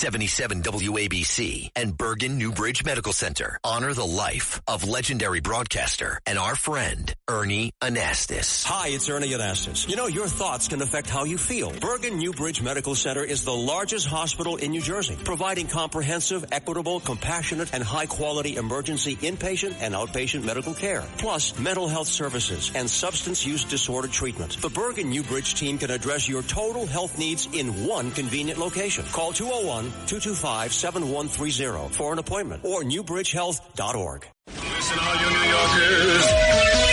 77 WABC and Bergen Newbridge Medical Center honor the life of legendary broadcaster and our friend, Ernie Anastas. Hi, it's Ernie Anastas. You know, your thoughts can affect how you feel. Bergen Newbridge Medical Center is the largest hospital in New Jersey, providing comprehensive, equitable, compassionate, and high-quality emergency inpatient and outpatient medical care, plus mental health services and substance use disorder treatment. The Bergen Newbridge team can address your total health needs in one convenient location. Call 201-225-7130 for an appointment or newbridgehealth.org. Listen, all you New Yorkers.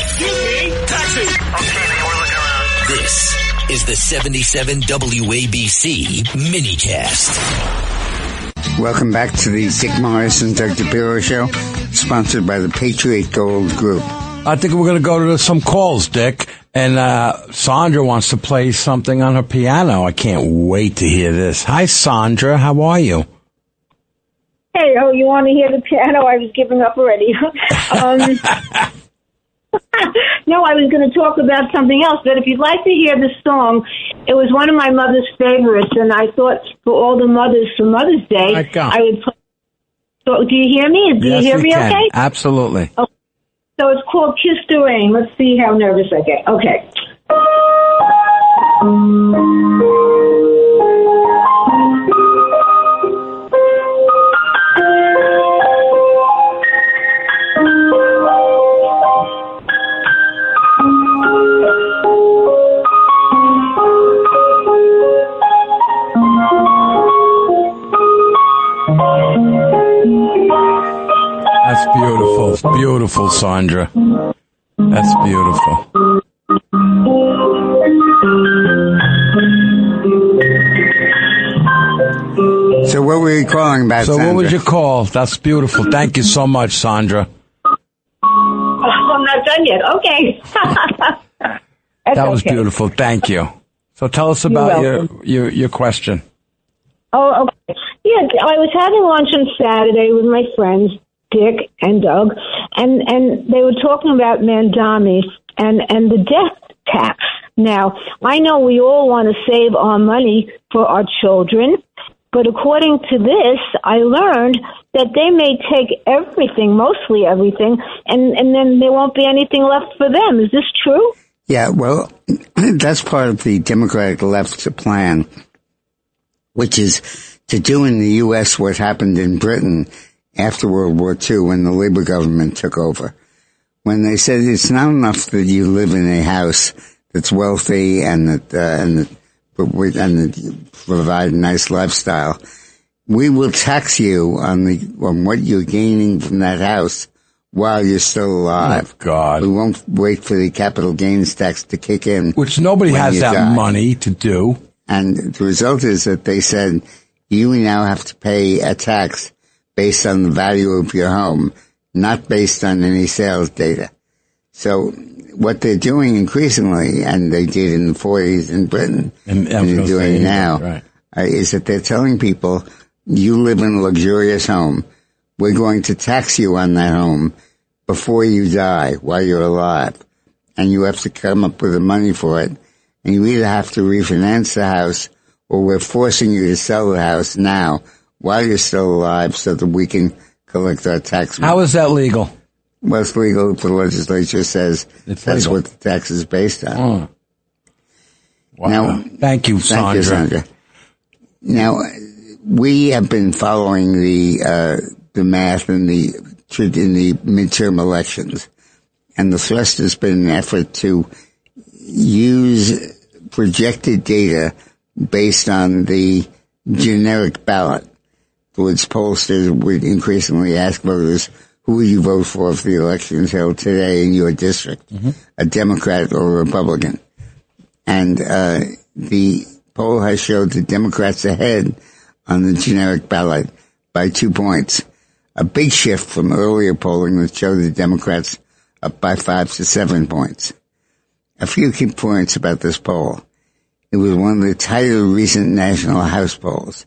Excuse me, taxi. Okay, we're looking around. This is the 77 WABC minicast. Welcome back to the Dick Morris and Doug DePiro Show, sponsored by the Patriot Gold Group. I think we're going to go to some calls, Dick. And Sandra wants to play something on her piano. I can't wait to hear this. Hi, Sandra. How are you? Hey, you want to hear the piano? I was giving up already. No, I was going to talk about something else. But if you'd like to hear the song, it was one of my mother's favorites. And I thought for all the mothers for Mother's Day, I would play. So, do you hear me? Yes, you hear me can. okay? Absolutely. Okay. So it's called Kiss the Rain. Let's see how nervous I get. Okay. That's beautiful. Beautiful, Sandra. That's beautiful. So what were you calling about, So Sandra? what was your call? That's beautiful. Thank you so much, Sandra. I'm not done yet. Okay. That was beautiful. Thank you. So tell us about your question. Oh, okay. Yeah, I was having lunch on Saturday with my friends, Dick and Doug, and they were talking about mandamus and the death tax. Now, I know we all want to save our money for our children, but according to this, I learned that they may take everything, mostly everything, and then there won't be anything left for them. Is this true? Yeah, well, that's part of the Democratic left's plan, which is to do in the U.S. what happened in Britain after World War II when the Labour government took over. When they said it's not enough that you live in a house that's wealthy and that provide a nice lifestyle, we will tax you on what you're gaining from that house while you're still alive. Oh, God. We won't wait for the capital gains tax to kick in. Which nobody has that money to do. And the result is that they said, you now have to pay a tax based on the value of your home, not based on any sales data. So what they're doing increasingly, and they did in the 40s in Britain, and they're doing now, is that they're telling people, you live in a luxurious home. We're going to tax you on that home before you die, while you're alive. And you have to come up with the money for it. And you either have to refinance the house, or we're forcing you to sell the house now while you're still alive so that we can collect our tax money. How is that legal? Well, it's legal if the legislature says that's legal. What the tax is based on. Oh. Wow. Now, thank you, Sandra. Sandra. Now, we have been following the math in the midterm elections, and the thrust has been an effort to use projected data based on the generic ballot. For which pollsters would increasingly ask voters, who will you vote for if the election is held today in your district, a Democrat or a Republican? And the poll has showed the Democrats ahead on the generic ballot by 2 points. A big shift from earlier polling that showed the Democrats up by 5 to 7 points. A few key points about this poll. It was one of the tighter recent national House polls.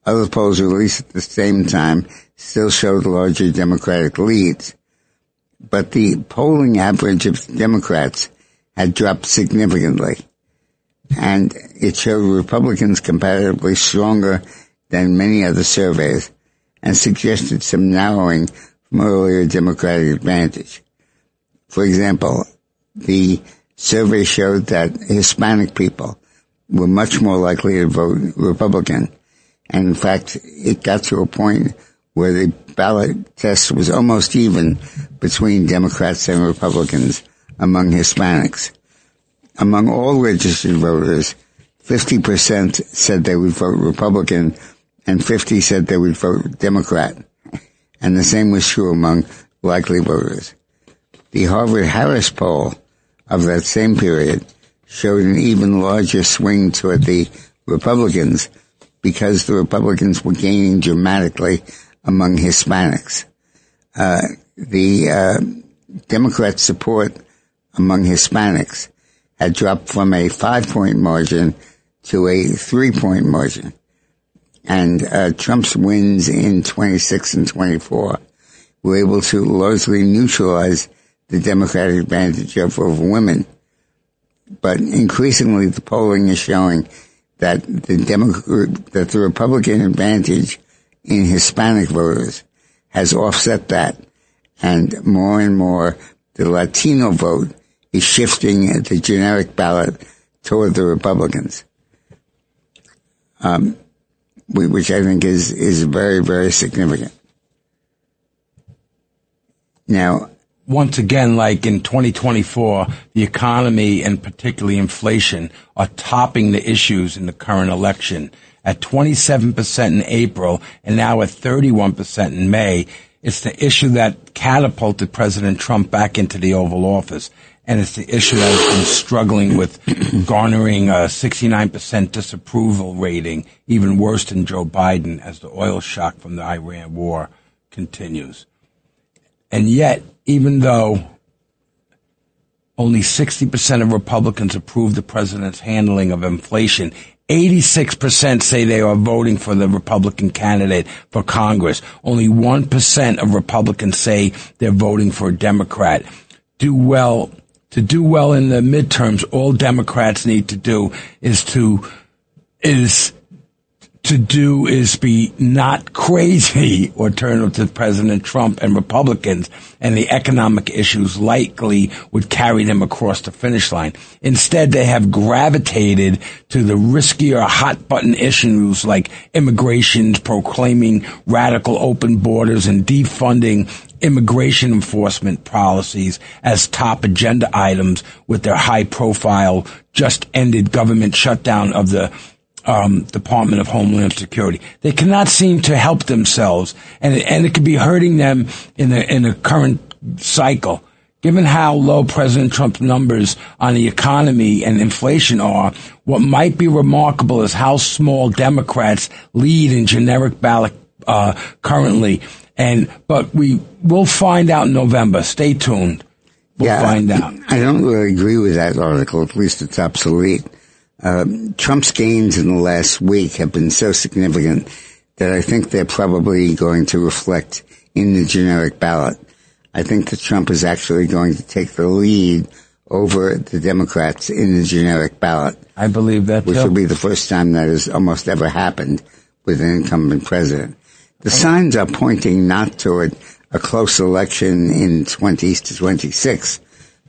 Other polls released at the same time still showed larger Democratic leads. But the polling average of Democrats had dropped significantly. And it showed Republicans comparatively stronger than many other surveys and suggested some narrowing from earlier Democratic advantage. For example, the survey showed that Hispanic people were much more likely to vote Republican. And in fact, it got to a point where the ballot test was almost even between Democrats and Republicans among Hispanics. Among all registered voters, 50% said they would vote Republican and 50% said they would vote Democrat. And the same was true among likely voters. The Harvard-Harris poll of that same period showed an even larger swing toward the Republicans because the Republicans were gaining dramatically among Hispanics. The Democrat support among Hispanics had dropped from a 5-point margin to a 3-point margin. And Trump's wins in 26 and 24 were able to largely neutralize the Democratic advantage over women. But increasingly, the polling is showing that the Republican advantage in Hispanic voters has offset that, and more the Latino vote is shifting the generic ballot toward the Republicans, which I think is very, very significant. Now, once again, like in 2024, the economy and particularly inflation are topping the issues in the current election. At 27% in April and now at 31% in May, it's the issue that catapulted President Trump back into the Oval Office. And it's the issue that has been struggling with garnering a 69% disapproval rating, even worse than Joe Biden, as the oil shock from the Iran war continues. And yet, even though only 60% of Republicans approve the president's handling of inflation, 86% say they are voting for the Republican candidate for Congress. Only 1% of Republicans say they're voting for a Democrat. To do well in the midterms, all Democrats need to do is be not crazy or turn to President Trump and Republicans, and the economic issues likely would carry them across the finish line. Instead, they have gravitated to the riskier hot button issues like immigration, proclaiming radical open borders and defunding immigration enforcement policies as top agenda items, with their high profile just ended government shutdown of the Department of Homeland Security. They cannot seem to help themselves, and it could be hurting them in the current cycle. Given how low President Trump's numbers on the economy and inflation are, what might be remarkable is how small Democrats lead in generic ballot currently. But we will find out in November. Stay tuned. We'll find out. I don't really agree with that article. At least it's obsolete. Trump's gains in the last week have been so significant that I think they're probably going to reflect in the generic ballot. I think that Trump is actually going to take the lead over the Democrats in the generic ballot. I believe that, which will be the first time that has almost ever happened with an incumbent president. The signs are pointing not toward a close election in 20 to 26,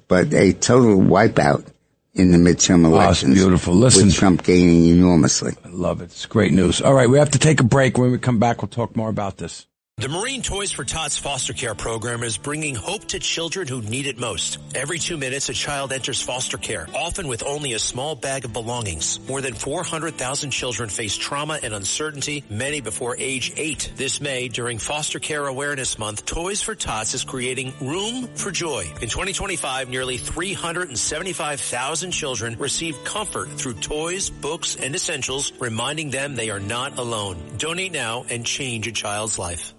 but a total wipeout in the midterm elections. Oh, beautiful. Listen, with Trump gaining enormously. I love it. It's great news. All right, we have to take a break. When we come back, we'll talk more about this. The Marine Toys for Tots foster care program is bringing hope to children who need it most. Every 2 minutes, a child enters foster care, often with only a small bag of belongings. More than 400,000 children face trauma and uncertainty, many before age 8. This May, during Foster Care Awareness Month, Toys for Tots is creating Room for Joy. In 2025, nearly 375,000 children received comfort through toys, books, and essentials, reminding them they are not alone. Donate now and change a child's life.